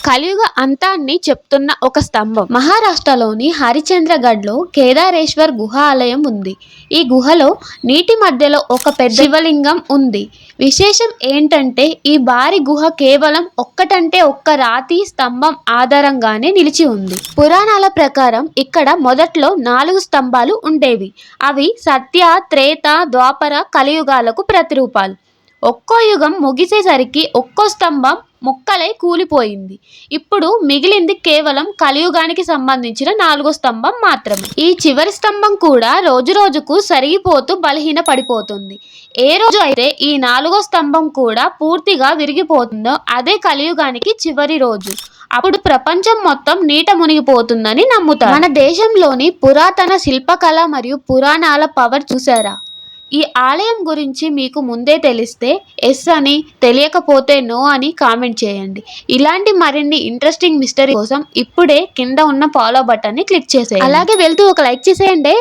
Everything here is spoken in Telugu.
కలియుగ అంతాన్ని చెప్తున్న ఒక స్తంభం. మహారాష్ట్రలోని హరిశ్చంద్రగఢ్లో కేదారేశ్వర్ గుహ ఆలయం ఉంది. ఈ గుహలో నీటి మధ్యలో ఒక పెద్ద శివలింగం ఉంది. విశేషం ఏంటంటే ఈ భారీ గుహ కేవలం ఒక్కటంటే ఒక్క రాతి స్తంభం ఆధారంగానే నిలిచి ఉంది. పురాణాల ప్రకారం ఇక్కడ మొదట్లో 4 స్తంభాలు ఉండేవి. అవి సత్య, త్రేత, ద్వాపర, కలియుగాలకు ప్రతిరూపాలు. ఒక్కో యుగం ముగిసేసరికి ఒక్కో స్తంభం ముక్కలై కూలిపోయింది. ఇప్పుడు మిగిలింది కేవలం కలియుగానికి సంబంధించిన 4వ స్తంభం మాత్రమే. ఈ చివరి స్తంభం కూడా రోజు రోజుకు సరిగిపోతూ బలహీన పడిపోతుంది. ఏ రోజు అయితే ఈ 4వ స్తంభం కూడా పూర్తిగా విరిగిపోతుందో అదే కలియుగానికి చివరి రోజు. అప్పుడు ప్రపంచం మొత్తం నీట మునిగిపోతుందని నమ్ముతారు. మన దేశంలోని పురాతన శిల్పకళ మరియు పురాణాల పవర్ చూసారా? ఈ ఆలయం గురించి మీకు ముందే తెలిస్తే ఎస్ అని, తెలియకపోతే నో అని కామెంట్ చేయండి. ఇలాంటి మరిన్ని ఇంట్రెస్టింగ్ మిస్టరీ కోసం ఇప్పుడే కింద ఉన్న ఫాలో బటన్ని క్లిక్ చేసేయండి. అలాగే వెళ్తూ ఒక లైక్ చేసేయండి.